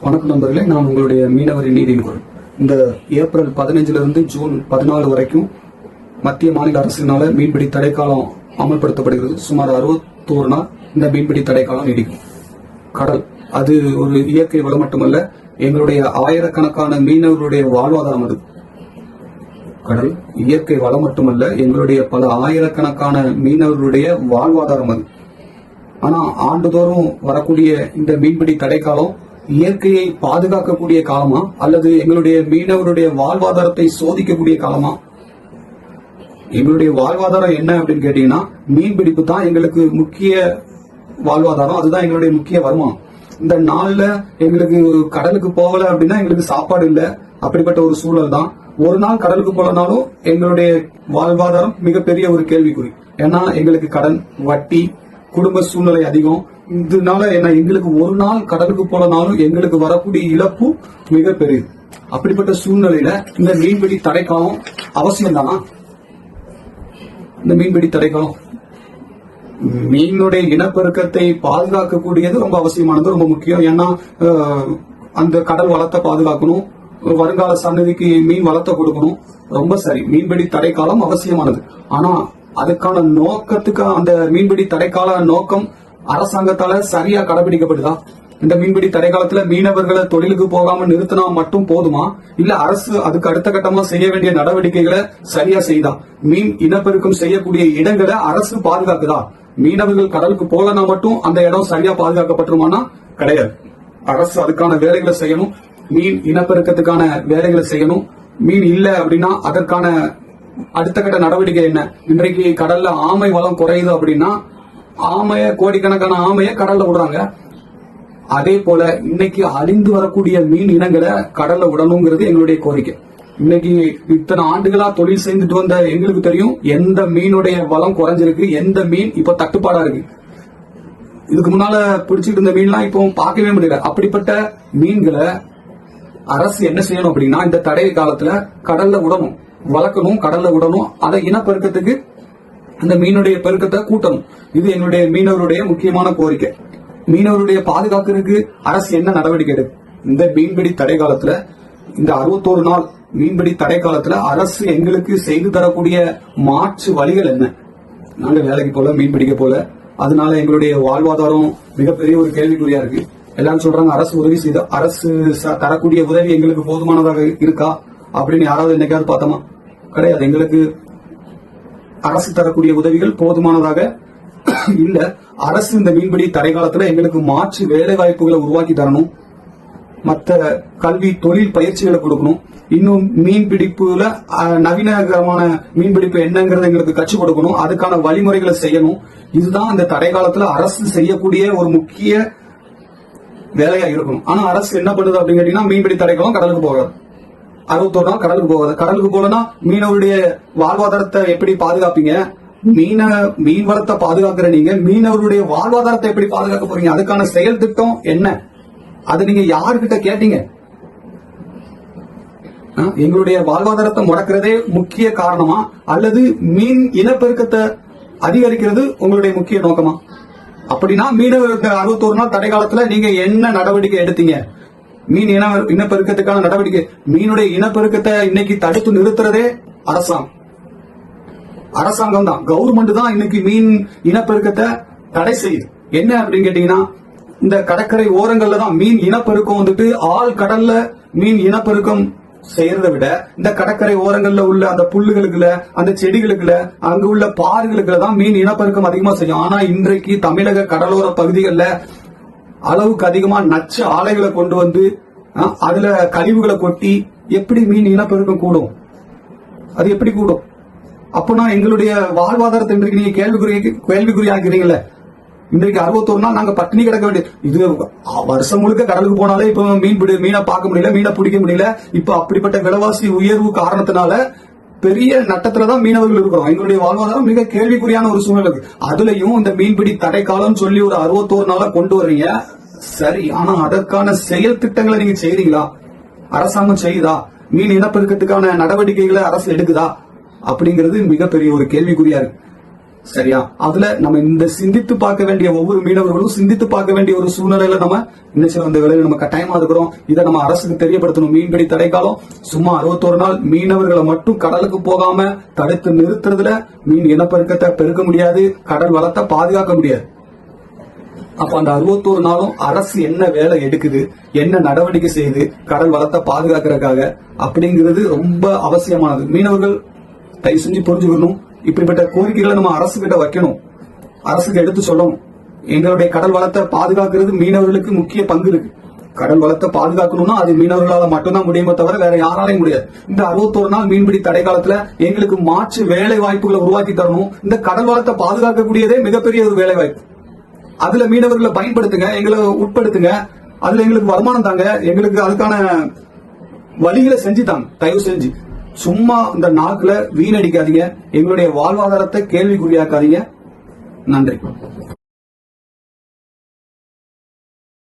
வணக்கம் நண்பர்களே, நான் உங்களுடைய மீனவரின் நீதியின் குரல். இந்த ஏப்ரல் 15 ஜூன் 14 வரைக்கும் மத்திய மாநில அரசினால மீன்பிடி தடைக்காலம் அமல்படுத்தப்படுகிறது. சுமார் 61 நாள் இந்த மீன்பிடி தடைக்காலம் நீடிக்கும். கடல் அது ஒரு இயற்கை வளம் மட்டுமல்ல, எங்களுடைய ஆயிரக்கணக்கான மீனவர்களுடைய வாழ்வாதாரம். அது கடல் இயற்கை வளம் மட்டுமல்ல, எங்களுடைய பல ஆயிரக்கணக்கான மீனவர்களுடைய வாழ்வாதாரம் அது. ஆனா ஆண்டுதோறும் வரக்கூடிய இந்த மீன்பிடி தடைக்காலம் இயற்கையை பாதுகாக்கக்கூடிய காலமா அல்லது எங்களுடைய மீனவருடைய வாழ்வாதாரத்தை சோதிக்கக்கூடிய காலமா? எங்களுடைய வாழ்வாதாரம் என்ன அப்படின்னு கேட்டீங்கன்னா, மீன்பிடிப்பு தான் எங்களுக்கு முக்கிய வாழ்வாதாரம். அதுதான் எங்களுடைய முக்கிய வருமானம். இந்த நாள்ல எங்களுக்கு கடலுக்கு போகல அப்படின்னா எங்களுக்கு சாப்பாடு இல்லை. அப்படிப்பட்ட ஒரு சூழல் தான். ஒரு நாள் கடலுக்கு போலனாலும் எங்களுடைய வாழ்வாதாரம் மிகப்பெரிய ஒரு கேள்விக்குறி. ஏன்னா எங்களுக்கு கடன், வட்டி, குடும்ப சூழ்நிலை அதிகம். இதனால என்ன, எங்களுக்கு ஒரு நாள் கடலுக்கு போலனாலும் எங்களுக்கு வரக்கூடிய இழப்பு மிக பெரியது. அப்படிப்பட்ட சூழ்நிலையில இந்த மீன்பிடி தடைக்காலம் அவசியம் தானா? இந்த மீன்பிடி தடைக்காலம் மீனுடைய இனப்பெருக்கத்தை பாதுகாக்கக்கூடியது ரொம்ப அவசியமானது, ரொம்ப முக்கியம். ஏன்னா அந்த கடல் வளத்தை பாதுகாக்கணும், வருங்கால சன்னதிக்கு மீன் வளத்தை கொடுக்கணும். ரொம்ப சரி, மீன்பிடி தடைக்காலம் அவசியமானது. ஆனா அதுக்கான நோக்கத்துக்கு அந்த மீன்பிடி தடைக்கால நோக்கம் அரசாங்கத்தால சரியா கடைபிடிக்கப்படுதா? இந்த மீன்பிடி தடைக்காலத்துல மீனவர்களை தொழிலுக்கு போகாம நிறுத்தினா மட்டும் போதுமா? இல்ல அரசு அதுக்கு அடுத்த கட்டமா செய்ய வேண்டிய நடவடிக்கைகளை சரியா செய்தா? மீன் இனப்பெருக்கம் செய்யக்கூடிய இடங்களை அரசு பாதுகாக்குதா? மீனவர்கள் கடலுக்கு போகலனா மட்டும் அந்த இடம் சரியா பாதுகாக்கப்பட்டுருமானா கிடையாது. அரசு அதுக்கான வேலைகளை செய்யணும். மீன் இனப்பெருக்கத்துக்கான வேலைகளை செய்யணும். மீன் இல்ல அப்படின்னா அதற்கான அடுத்த கட்ட நடவடிக்கை என்ன? இன்றைக்கு கடல்ல ஆமை வளம் குறையுது அப்படின்னா கோடிக்கணக்கான ஆமைய கடல்ல விடுறாங்க. அதே போல இன்னைக்கு அழிந்து வரக்கூடிய மீன் இனங்களை கடல்ல விடணுங்கிறது எங்களுடைய கோரிக்கை. இன்னைக்கு இத்தனை ஆண்டுகளா தொழில் செய்துட்டு வந்த எங்களுக்கு தெரியும் எந்த மீனுடைய வளம் குறைஞ்சிருக்கு, எந்த மீன் இப்ப தட்டுப்பாடா இருக்கு. இதுக்கு முன்னால பிடிச்சிட்டு இருந்த மீன்லாம் இப்போ பார்க்கவே முடியல. அப்படிப்பட்ட மீன்களை அரசு என்ன செய்யணும் அப்படின்னா, இந்த தடை காலத்துல கடல்ல விடணும், வளர்க்கணும், கடல்ல விடணும். அதை இனப்பெருக்கத்துக்கு அந்த மீனுடைய பெருக்கத்தை கூட்டணும். இது எங்களுடைய மீனவருடைய முக்கியமான கோரிக்கை. மீனவருடைய பாதுகாக்கிறதுக்கு அரசு என்ன நடவடிக்கை எடுக்கும்? இந்த மீன்பிடி தடை காலத்துல, இந்த 61 நாள் மீன்பிடி தடை காலத்துல அரசு எங்களுக்கு செய்து தரக்கூடிய மாற்று வழிகள் என்ன? நாங்க வேலைக்கு போல, மீன் பிடிக்க போல, அதனால எங்களுடைய வாழ்வாதாரம் மிகப்பெரிய ஒரு கேள்விக்குறியா இருக்கு. எல்லாரும் சொல்றாங்க அரசு உதவி செய்த, அரசு தரக்கூடிய உதவி எங்களுக்கு போதுமானதாக இருக்கா அப்படின்னு யாராவது என்னைக்காவது பார்த்தோமா? கிடையாது. எங்களுக்கு அரசு தரக்கூடிய உதவிகள் போதுமானதாக இல்ல. அரசு இந்த மீன்பிடி தடை காலத்துல எங்களுக்கு மாற்று வேலை வாய்ப்புகளை உருவாக்கி தரணும். மற்ற கல்வி, தொழில் பயிற்சிகளை கொடுக்கணும். இன்னும் மீன்பிடிப்புல நவீனகரமான மீன்பிடிப்பு என்னங்கிறத எங்களுக்கு கற்றுக் கொடுக்கணும். அதுக்கான வழிமுறைகளை செய்யணும். இதுதான் இந்த தடை காலத்துல அரசு செய்யக்கூடிய ஒரு முக்கிய வேலையா இருக்கணும். ஆனா அரசு என்ன பண்ணுது அப்படின்னு கேட்டீங்கன்னா, மீன்பிடி தடைக்காலம் கடலுக்கு போகாது. 61 நாள் கடலுக்கு போகாது. கடலுக்கு போலனா மீனவருடைய வாழ்வாதாரத்தை எப்படி பாதுகாப்பீங்க? மீன் வளத்தை பாதுகாக்கிற நீங்க மீனவருடைய வாழ்வாதாரத்தை எப்படி பாதுகாக்க போறீங்க? அதுக்கான செயல் திட்டம் என்ன? அது நீங்க யாருக்கிட்ட கேட்டீங்க? எங்களுடைய வாழ்வாதாரத்தை முடக்கிறதே முக்கிய காரணமா அல்லது மீன் இனப்பெருக்கத்தை அதிகரிக்கிறது உங்களுடைய முக்கிய நோக்கமா? அப்படின்னா மீனவருக்கு 61 நாள் தடை காலத்துல நீங்க என்ன நடவடிக்கை எடுத்தீங்க? மீன் இனப்பெருக்கத்துக்கான நடவடிக்கை, மீனுடைய இனப்பெருக்கத்தை இன்னைக்கு தடுத்து நிறுத்துறதே அரசாங்கம் தான், கவர்மெண்ட் தான் இன்னைக்கு மீன் இனப்பெருக்கத்தை தடை செய்யுது. என்ன அப்படின்னு கேட்டீங்கன்னா, இந்த கடற்கரை ஓரங்கள்ல தான் மீன் இனப்பெருக்கம் வந்துட்டு ஆள் கடல்ல மீன் இனப்பெருக்கம் செய்யறதை விட இந்த கடற்கரை ஓரங்கள்ல உள்ள அந்த புல்லுகளுக்குள்ள, அந்த செடிகளுக்குள்ள, அங்க உள்ள பாறுகளுக்குள்ள தான் மீன் இனப்பெருக்கம் அதிகமா செய்யும். ஆனா இன்றைக்கு தமிழக கடலோர பகுதிகளில் அளவுக்கு அதிகமா நச்சு ஆலைகளை கொண்டு வந்து அதுல கழிவுகளை கொட்டி எப்படி மீன் இனப்பெருக்கம் கூடும்? அது எப்படி கூடும்? அப்பனா எங்களுடைய வாழ்வாதாரத்தை இன்றைக்கு நீங்க கேள்விக்குறியாக்கிறீங்கல்ல. இன்றைக்கு 61 நாள் நாங்க பட்டினி கிடக்க வேண்டியது. இது வருஷம் முழுக்க கடலுக்கு போனாலே இப்ப மீனை பார்க்க முடியல, மீனை பிடிக்க முடியல. இப்ப அப்படிப்பட்ட விலைவாசி உயர்வு காரணத்தினால பெரிய நட்டத்துலதான் மீனவர்கள் இருக்கிறோம். எங்களுடைய வாழ்வாதாரம் மிக கேள்விக்குறியான ஒரு சூழ்நிலை இருக்கு. அதுலயும் இந்த மீன்பிடி தடை காலம் சொல்லி ஒரு 61 நாளா கொண்டு வர்றீங்க, சரி. ஆனா அதற்கான செயல் திட்டங்களை நீங்க செய்றீங்களா? அரசாங்கம் செய்யுதா? மீன் இனப்பெருக்கத்துக்கான நடவடிக்கைகளை அரசு எடுக்குதா? அப்படிங்கிறது மிகப்பெரிய ஒரு கேள்விக்குறியா இருக்கு. சரியா? அதுல நம்ம இந்த சிந்தித்து பார்க்க வேண்டிய ஒவ்வொரு மீனவர்களும் சிந்தித்து பார்க்க வேண்டிய ஒரு சூழ்நிலையில நம்ம இன்னும் இந்த வேலையில நம்ம கட்டாயமா இருக்கிறோம். இதை நம்ம அரசுக்கு தெரியப்படுத்தணும். மீன்பிடி தடைக்காலம் சும்மா 61 நாள். மீனவர்களை மட்டும் கடலுக்கு போகாம தடுத்து நிறுத்துறதுல மீன் இனப்பெருக்கத்தை பெருக்க முடியாது, கடல் வளத்தை பாதுகாக்க முடியாது. அப்ப அந்த 61 நாளும் அரசு என்ன வேலை எடுக்குது, என்ன நடவடிக்கை செய்யுது கடல் வளத்தை பாதுகாக்கிறதுக்காக அப்படிங்கிறது ரொம்ப அவசியமானது. மீனவர்கள் தயவு செஞ்சு புரிஞ்சுக்கணும். இப்படிப்பட்ட கோரிக்கைகளை நம்ம அரசு கிட்ட வைக்கணும், அரசுக்கு எடுத்து சொல்லணும். எங்களுடைய கடல் வளத்தை பாதுகாக்கிறது மீனவர்களுக்கு முக்கிய பங்கு இருக்கு. கடல் வளத்தை பாதுகாக்கணும்னா அது மீனவர்களால மட்டும்தான் முடியுமே தவிர வேற யாராலையும் முடியாது. இந்த 61 நாள் மீன்பிடி தடை காலத்துல எங்களுக்கு மாற்று வேலை வாய்ப்புகளை உருவாக்கி தரணும். இந்த கடல் வளத்தை பாதுகாக்கக்கூடியதே மிகப்பெரிய ஒரு வேலை வாய்ப்பு. அதுல மீனவர்களை பயன்படுத்துங்க, எங்களை உட்படுத்துங்க, அதுல எங்களுக்கு வருமானம் தாங்க, எங்களுக்கு அதுக்கான வழிகளை செஞ்சு தாங்க. தயவு செஞ்சு சும்மா இந்த நாக்குல வீணடிக்காதீங்க, எங்களுடைய வாழ்வாதாரத்தை கேள்விக்குறியாக்காதீங்க. நன்றி.